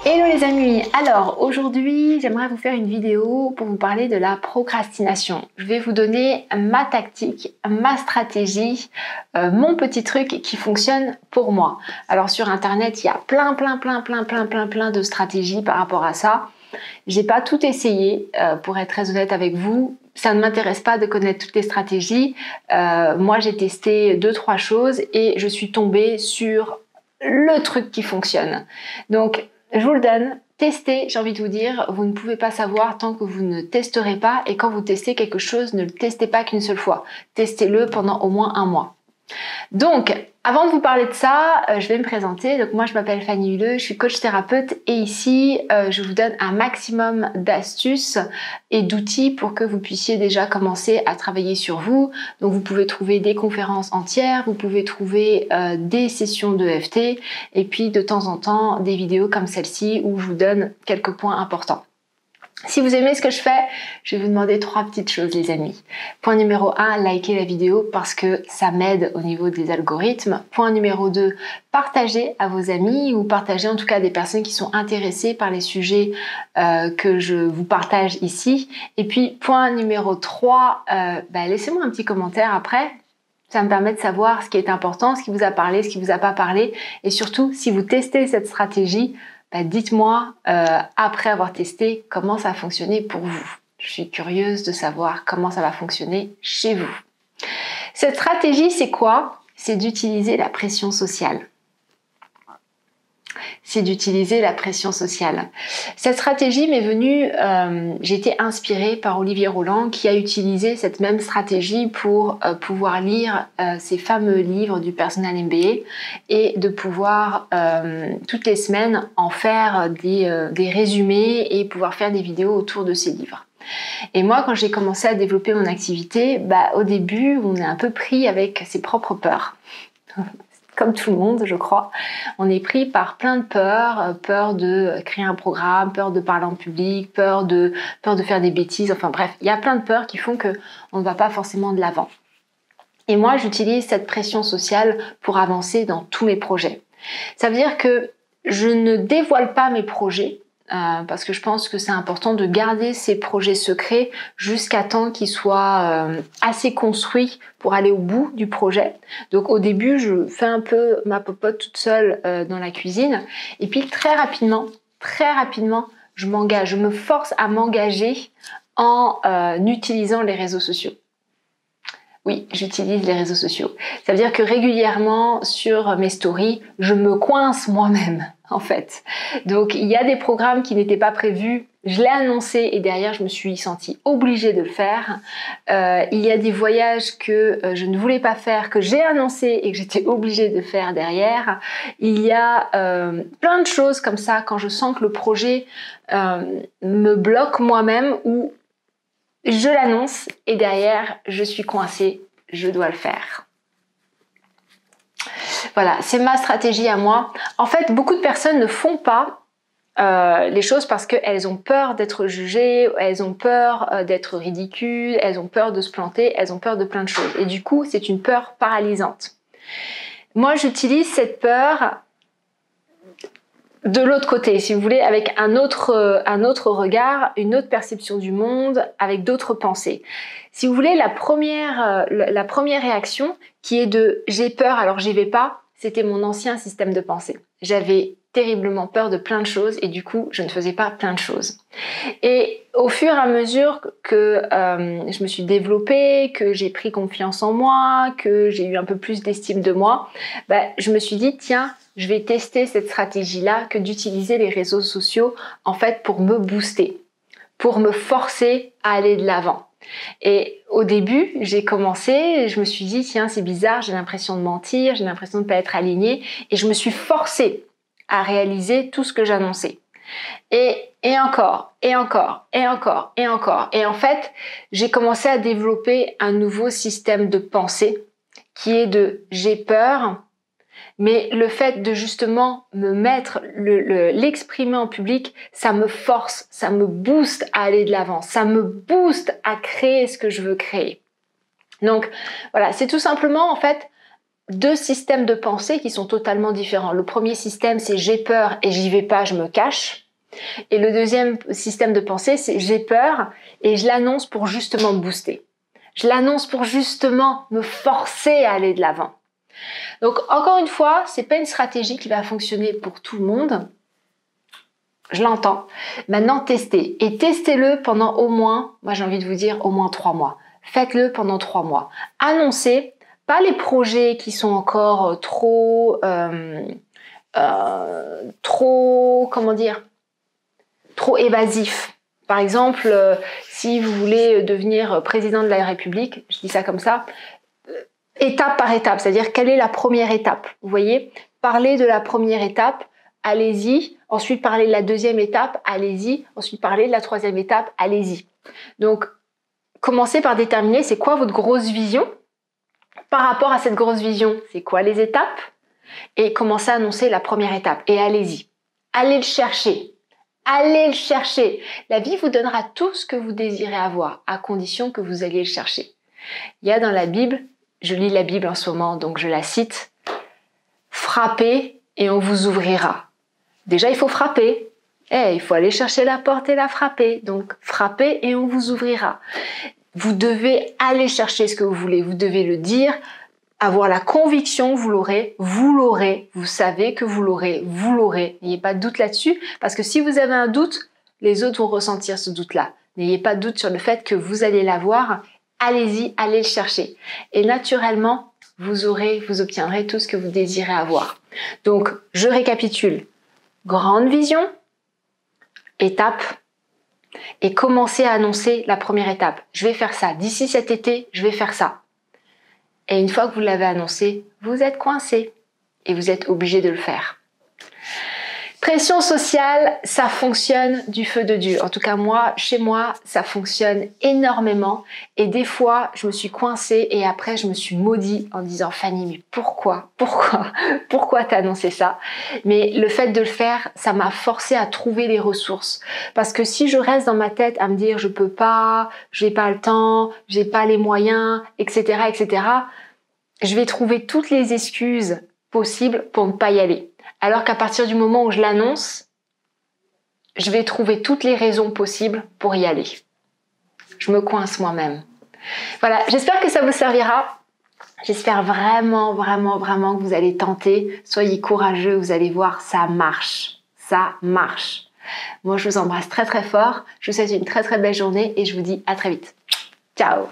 Hello les amis, alors aujourd'hui j'aimerais vous faire une vidéo pour vous parler de la procrastination. Je vais vous donner ma tactique, ma stratégie, mon petit truc qui fonctionne pour moi. Alors sur internet il y a plein de stratégies par rapport à ça. J'ai pas tout essayé pour être très honnête avec vous. Ça ne m'intéresse pas de connaître toutes les stratégies. Moi j'ai testé 2-3 choses et je suis tombée sur le truc qui fonctionne. Donc je vous le donne, testez, j'ai envie de vous dire, vous ne pouvez pas savoir tant que vous ne testerez pas, et quand vous testez quelque chose, ne le testez pas qu'une seule fois. Testez-le pendant au moins 1 mois. Donc, avant de vous parler de ça, je vais me présenter. Donc moi je m'appelle Fanny Huleux, je suis coach thérapeute et ici je vous donne un maximum d'astuces et d'outils pour que vous puissiez déjà commencer à travailler sur vous. Donc vous pouvez trouver des conférences entières, vous pouvez trouver des sessions de d'EFT et puis de temps en temps des vidéos comme celle-ci où je vous donne quelques points importants. Si vous aimez ce que je fais, je vais vous demander 3 petites choses les amis. Point numéro 1, likez la vidéo parce que ça m'aide au niveau des algorithmes. Point numéro 2, partagez à vos amis ou partagez en tout cas à des personnes qui sont intéressées par les sujets que je vous partage ici. Et puis point numéro 3, laissez-moi un petit commentaire après. Ça me permet de savoir ce qui est important, ce qui vous a parlé, ce qui vous a pas parlé. Et surtout, si vous testez cette stratégie, dites-moi après avoir testé comment ça a fonctionné pour vous. Je suis curieuse de savoir comment ça va fonctionner chez vous. Cette stratégie, c'est quoi? C'est d'utiliser la pression sociale. Cette stratégie m'est venue, j'ai été inspirée par Olivier Roland qui a utilisé cette même stratégie pour pouvoir lire ces fameux livres du Personal MBA et de pouvoir toutes les semaines en faire des résumés et pouvoir faire des vidéos autour de ces livres. Et moi, quand j'ai commencé à développer mon activité, au début, on est un peu pris avec ses propres peurs. Comme tout le monde, je crois, on est pris par plein de peurs, peur de créer un programme, peur de parler en public, peur de faire des bêtises, enfin bref, il y a plein de peurs qui font que on ne va pas forcément de l'avant. Et moi, j'utilise cette pression sociale pour avancer dans tous mes projets. Ça veut dire que je ne dévoile pas mes projets, parce que je pense que c'est important de garder ces projets secrets jusqu'à temps qu'ils soient assez construits pour aller au bout du projet. Donc au début, je fais un peu ma popote toute seule dans la cuisine et puis très rapidement, je me force à m'engager en utilisant les réseaux sociaux. Oui, j'utilise les réseaux sociaux. Ça veut dire que régulièrement sur mes stories, je me coince moi-même en fait. Donc il y a des programmes qui n'étaient pas prévus, je l'ai annoncé et derrière je me suis sentie obligée de le faire. Il y a des voyages que je ne voulais pas faire, que j'ai annoncé et que j'étais obligée de faire derrière. Il y a plein de choses comme ça quand je sens que le projet me bloque moi-même ou je l'annonce et derrière, je suis coincée, je dois le faire. Voilà, c'est ma stratégie à moi. En fait, beaucoup de personnes ne font pas les choses parce qu'elles ont peur d'être jugées, elles ont peur d'être ridicules, elles ont peur de se planter, elles ont peur de plein de choses. Et du coup, c'est une peur paralysante. Moi, j'utilise cette peur de l'autre côté, si vous voulez, avec un autre regard, une autre perception du monde, avec d'autres pensées. Si vous voulez, la première réaction qui est de « j'ai peur, alors j'y vais pas », c'était mon ancien système de pensée. J'avais terriblement peur de plein de choses et du coup, je ne faisais pas plein de choses. Et au fur et à mesure que je me suis développée, que j'ai pris confiance en moi, que j'ai eu un peu plus d'estime de moi, je me suis dit, tiens, je vais tester cette stratégie-là que d'utiliser les réseaux sociaux en fait pour me booster, pour me forcer à aller de l'avant. Et au début, j'ai commencé, je me suis dit tiens c'est bizarre, j'ai l'impression de mentir, j'ai l'impression de ne pas être alignée et je me suis forcée à réaliser tout ce que j'annonçais. Et encore. Et en fait, j'ai commencé à développer un nouveau système de pensée qui est de j'ai peur. Mais le fait de justement me mettre, l'exprimer en public, ça me force, ça me booste à aller de l'avant, ça me booste à créer ce que je veux créer. Donc voilà, c'est tout simplement en fait deux systèmes de pensée qui sont totalement différents. Le premier système, c'est j'ai peur et j'y vais pas, je me cache. Et le deuxième système de pensée, c'est j'ai peur et je l'annonce pour justement me booster. Je l'annonce pour justement me forcer à aller de l'avant. Donc encore une fois, c'est pas une stratégie qui va fonctionner pour tout le monde. Je l'entends. Maintenant, testez. Et testez-le pendant au moins, moi j'ai envie de vous dire, au moins 3 mois. Faites-le pendant 3 mois. Annoncez, pas les projets qui sont encore trop, comment dire, trop évasifs. Par exemple, si vous voulez devenir président de la République, je dis ça comme ça, étape par étape, c'est-à-dire quelle est la première étape. Vous voyez, parlez de la première étape, allez-y. Ensuite, parlez de la deuxième étape, allez-y. Ensuite, parlez de la troisième étape, allez-y. Donc, commencez par déterminer c'est quoi votre grosse vision. Par rapport à cette grosse vision, c'est quoi les étapes? Et commencez à annoncer la première étape. Et allez-y. Allez le chercher. Allez le chercher. La vie vous donnera tout ce que vous désirez avoir, à condition que vous alliez le chercher. Il y a dans la Bible, je lis la Bible en ce moment, donc je la cite, « Frappez et on vous ouvrira ». Déjà, il faut frapper. Il faut aller chercher la porte et la frapper. Donc, frappez et on vous ouvrira. Vous devez aller chercher ce que vous voulez. Vous devez le dire, avoir la conviction que vous l'aurez, vous savez que vous l'aurez, vous l'aurez. N'ayez pas de doute là-dessus, parce que si vous avez un doute, les autres vont ressentir ce doute-là. N'ayez pas de doute sur le fait que vous allez l'avoir. Allez-y, allez le chercher. Et naturellement, vous obtiendrez tout ce que vous désirez avoir. Donc, je récapitule. Grande vision, étape, et commencez à annoncer la première étape. Je vais faire ça. D'ici cet été, je vais faire ça. Et une fois que vous l'avez annoncé, vous êtes coincé et vous êtes obligé de le faire. Pression sociale, ça fonctionne du feu de Dieu. En tout cas, moi, chez moi, ça fonctionne énormément. Et des fois, je me suis coincée et après, je me suis maudit en disant « Fanny, mais pourquoi t'as annoncé ça ?» Mais le fait de le faire, ça m'a forcé à trouver les ressources. Parce que si je reste dans ma tête à me dire « je peux pas, j'ai pas le temps, j'ai pas les moyens, etc., etc. », je vais trouver toutes les excuses possibles pour ne pas y aller. Alors qu'à partir du moment où je l'annonce, je vais trouver toutes les raisons possibles pour y aller. Je me coince moi-même. Voilà, j'espère que ça vous servira. J'espère vraiment, vraiment, vraiment que vous allez tenter. Soyez courageux, vous allez voir, ça marche. Ça marche. Moi, je vous embrasse très, très fort. Je vous souhaite une très, très belle journée et je vous dis à très vite. Ciao!